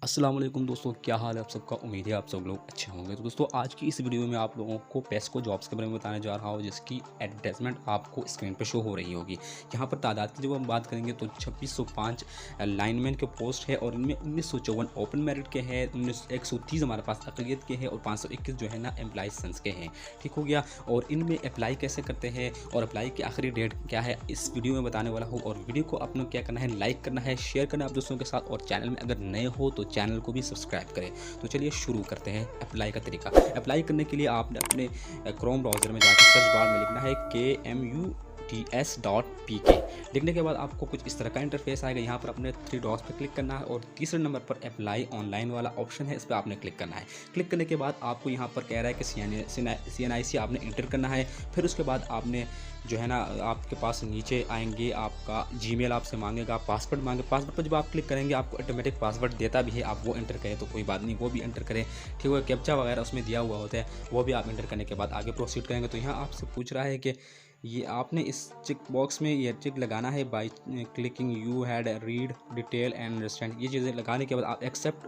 अस्सलाम वालेकुम दोस्तों, क्या हाल है आप सबका। उम्मीद है आप सब लोग अच्छे होंगे। तो दोस्तों आज की इस वीडियो में आप लोगों को पेस्को जॉब्स के बारे में बताने जा रहा हूँ, जिसकी एडवर्टाइजमेंट आपको स्क्रीन पर शो हो रही होगी। यहाँ पर तादाद की जब हम बात करेंगे तो 2605 लाइनमैन के पोस्ट है और इनमें 1954 ओपन मेरिट के हैं, 130 हमारे पास अक़लियत के हैं और 521 जो है ना एम्प्लॉय सेंस के हैं। ठीक हो गया। और इनमें अप्लाई कैसे करते हैं और अप्लाई की आखिरी डेट क्या है, इस वीडियो में बताने वाला हूँ। और वीडियो को अपना क्या करना है, लाइक करना है, शेयर करना है आप दोस्तों के साथ, और चैनल में अगर नए हो तो चैनल को भी सब्सक्राइब करें। तो चलिए शुरू करते हैं अप्लाई का तरीका। अप्लाई करने के लिए आपने अपने क्रोम ब्राउज़र में जाकर सर्च बार में लिखना है KMUTS.pk। लिखने के बाद आपको कुछ इस तरह का इंटरफेस आएगा। यहाँ पर अपने 3 डॉट्स पर क्लिक करना है और तीसरे नंबर पर अप्लाई ऑनलाइन वाला ऑप्शन है, इस पर आपने क्लिक करना है। क्लिक करने के बाद आपको यहाँ पर कह रहा है कि CNIC आपने इंटर करना है। फिर उसके बाद आपने जो है ना, आपके पास नीचे आएंगे, आपका जीमेल आपसे मांगेगा, पासवर्ड मांगे। पासवर्ड पर जब आप क्लिक करेंगे आपको ऑटोमेटिक पासवर्ड देता भी है, आप वो एंटर करें तो कोई बात नहीं, वो भी एंटर करें। ठीक है। कैप्चा वगैरह उसमें दिया हुआ होता है, वो भी आप एंटर करने के बाद आगे प्रोसीड करेंगे। तो यहाँ आपसे पूछ रहा है कि ये आपने इस चेक बॉक्स में ये टिक लगाना है, by clicking you had read detail and understand. ये चीज़ें लगाने के बाद आप एक्सेप्ट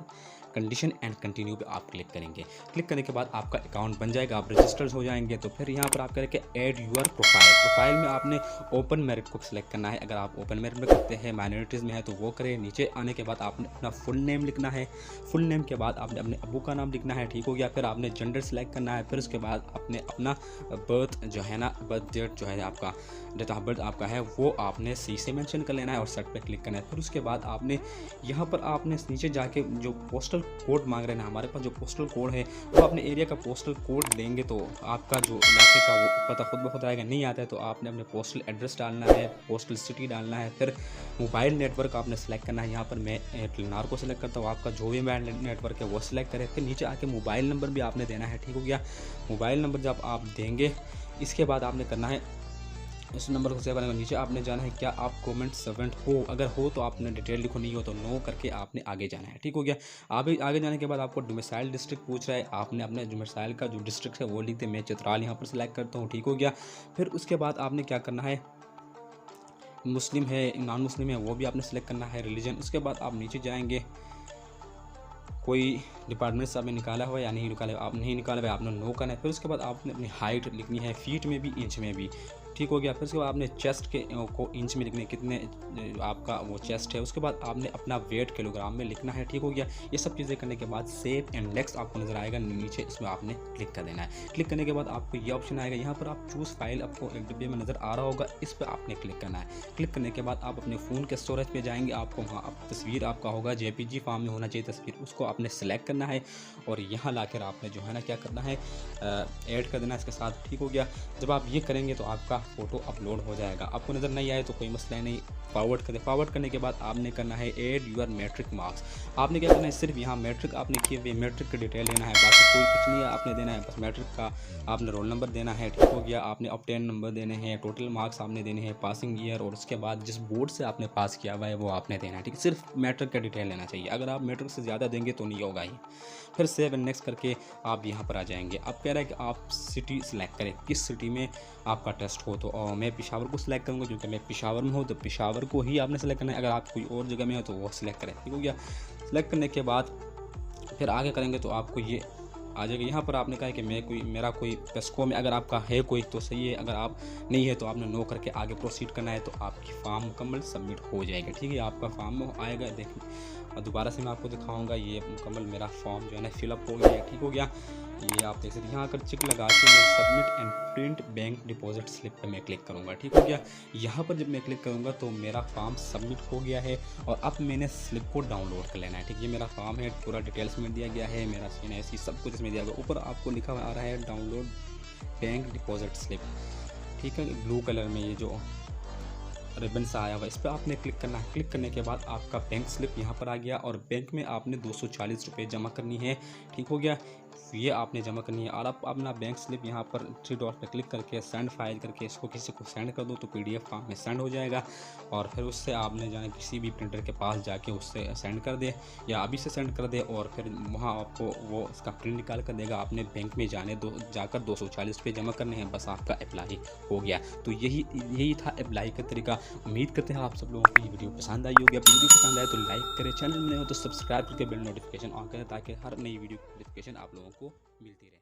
कंडीशन एंड कंटिन्यू पे आप क्लिक करेंगे। क्लिक करने के बाद आपका अकाउंट बन जाएगा, आप रजिस्टर्ड हो जाएंगे। तो फिर यहाँ पर आप करेंगे ऐड यूर प्रोफाइल में आपने ओपन मेरिट को सिलेक्ट करना है। अगर आप ओपन मेरिट में करते हैं, माइनॉरिटीज़ में है तो वो करें। नीचे आने के बाद आपने अपना फुल नेम लिखना है। फुल नेम के बाद आपने अपने अबू का नाम लिखना है। ठीक हो गया। फिर आपने जेंडर सेलेक्ट करना है। फिर उसके बाद आपने अपना बर्थ जो है ना, बर्थ डेट जो है आपका, डेट ऑफ बर्थ आपका है, वो आपने सी से मेंशन कर लेना है और सर्च पे क्लिक करना है। फिर उसके बाद आपने यहाँ पर आपने नीचे जाके जो पोस्टल कोड मांग रहे हैं ना, हमारे पास जो पोस्टल कोड है वो अपने एरिया का पोस्टल कोड देंगे तो आपका जो इलाके का वो पता खुद ब खुद आएगा। नहीं आता है तो आपने अपने पोस्टल एड्रेस डालना है, पोस्टल सिटी डालना है। फिर मोबाइल नेटवर्क आपने सेलेक्ट करना है। यहाँ पर मैं एयरटेल को सिलेक्ट करता हूँ, आपका जो भी मोबाइल नेटवर्क है वो सिलेक्ट करें। फिर नीचे आके मोबाइल नंबर भी आपने देना है। ठीक हो गया। मोबाइल नंबर जब आप देंगे, इसके बाद आपने करना है इस नंबर को सेव करने के नीचे आपने जाना है क्या आप गवर्नमेंट सर्वेंट हो। अगर हो तो आपने डिटेल लिखो, नहीं हो तो नो करके आपने आगे जाना है। ठीक हो गया। आगे जाने के बाद आपको डोमिसाइल डिस्ट्रिक्ट पूछ रहा है, आपने अपने डोमिसाइल का जो डिस्ट्रिक्ट है वो लिख दे। मैं चित्राल यहाँ पर सिलेक्ट करता हूँ। ठीक हो गया। फिर उसके बाद आपने क्या करना है, मुस्लिम है नॉन मुस्लिम है वो भी आपने सेलेक्ट करना है, रिलीजन। उसके बाद आप नीचे जाएंगे, कोई डिपार्टमेंट से आपने निकाला हुआ या नहीं निकाला, आप नहीं निकाला हुआ आपने नो करना है। फिर उसके बाद आपने अपनी हाइट लिखनी है, फीट में भी इंच में भी। ठीक हो गया। फिर उसके बाद आपने चेस्ट के को इंच में लिखने, कितने आपका वो चेस्ट है। उसके बाद आपने अपना वेट किलोग्राम में लिखना है। ठीक हो गया। ये सब चीज़ें करने के बाद सेव एंड नेक्स्ट आपको नजर आएगा नीचे, इसमें आपने क्लिक कर देना है। क्लिक करने के बाद आपको ये ऑप्शन आएगा, यहाँ पर आप चूज़ फाइल आपको एक डिब्बे में नज़र आ रहा होगा, इस पर आपने क्लिक करना है। क्लिक करने के बाद आप अपने फ़ोन के स्टोरेज पे जाएंगे, आपको वहाँ तस्वीर आपका होगा JPG फॉर्म में होना चाहिए तस्वीर, उसको आपने सेलेक्ट करना है और यहाँ लाकर आपने जो है ना क्या करना है, ऐड कर देना इसके साथ। ठीक हो गया। जब आप ये करेंगे तो आपका फ़ोटो अपलोड हो जाएगा। आपको नज़र नहीं आए तो कोई मसला नहीं, फॉरवर्ड करें। फॉरवर्ड करने के बाद आपने करना है ऐड यूर मैट्रिक मार्क्स। आपने क्या करना है, सिर्फ यहाँ मैट्रिक आपने किए हुए मैट्रिक की डिटेल लेना है, बाकी कोई कुछ नहीं है आपने देना है, बस मैट्रिक का आपने रोल नंबर देना है। ठीक हो गया। आपने ऑब्टेन नंबर देने हैं, टोटल मार्क्स आपने देने हैं, पासिंग ईयर, और उसके बाद जिस बोर्ड से आपने पास किया हुआ है वो आपने देना है। ठीक है। सिर्फ मैट्रिक का डिटेल लेना चाहिए, अगर आप मैट्रिक से ज़्यादा देंगे तो नहीं होगा ही। फिर सेव एंड नेक्स्ट करके आप यहाँ पर आ जाएंगे। अब कह रहा है कि आप सिटी सेलेक्ट करें, किस सिटी में आपका टेस्ट हो। तो मैं पेशावर को सिलेक्ट करूँगा, क्योंकि मैं पेशावर में हूँ तो पेशावर को ही आपने सेलेक्ट करना है। अगर आप कोई और जगह में हो तो वो सिलेक्ट करें। ठीक हो गया। सिलेक्ट करने के बाद फिर आगे करेंगे तो आपको ये आ जाएगा। यहाँ पर आपने कहा है कि मेरा कोई पेस्को में अगर आपका है कोई तो सही है, अगर आप नहीं है तो आपने नो करके आगे प्रोसीड करना है, तो आपकी फॉर्म मुकम्मल सबमिट हो जाएगा। ठीक है। आपका फॉर्म आएगा, देखिए, और दोबारा से मैं आपको दिखाऊंगा। ये मुकम्मल मेरा फॉर्म जो है ना फिलअप हो गया। ठीक हो गया। ये आप देख सकते हैं। यहाँ अगर चिक लगा के मैं submit and print bank deposit slip पे मैं क्लिक करूँगा। ठीक हो गया। यहाँ पर जब मैं क्लिक करूँगा तो मेरा फॉर्म सबमिट हो गया है और अब मैंने स्लिप को डाउनलोड कर लेना है। ठीक है। ये मेरा फॉर्म है, पूरा डिटेल्स में दिया गया है, मेरा CNIC सब कुछ इसमें दिया गया। ऊपर आपको लिखा आ रहा है डाउनलोड बैंक डिपॉजिट स्लिप। ठीक है। ब्लू कलर में ये जो रिबन सा आया हुआ, इस पर आपने क्लिक करना है। क्लिक करने के बाद आपका बैंक स्लिप यहाँ पर आ गया और बैंक में आपने 240 रुपये जमा करनी है। ठीक हो गया। ये आपने जमा करनी है और आप अपना बैंक स्लिप यहाँ पर 3 डॉट पर क्लिक करके सेंड फाइल करके इसको किसी को सेंड कर दो तो PDF फॉर्म में सेंड हो जाएगा। और फिर उससे आपने जाने किसी भी प्रिंटर के पास जाके उससे सेंड कर दे या अभी से सेंड कर दे और फिर वहाँ आपको वो इसका प्रिंट निकाल कर देगा। आपने बैंक में जाकर 240 रुपये जमा करने हैं, बस आपका अप्लाई हो गया। तो यही था अप्लाई का तरीका। उम्मीद करते हैं आप सब लोगों को ये वीडियो पसंद आई होगी। वीडियो पसंद आए तो लाइक करें, चैनल में हो तो सब्सक्राइब करके बेल नोटिफिकेशन ऑन करें ताकि हर नई वीडियो की नोटिफिकेशन आप लोगों को मिलती रहे।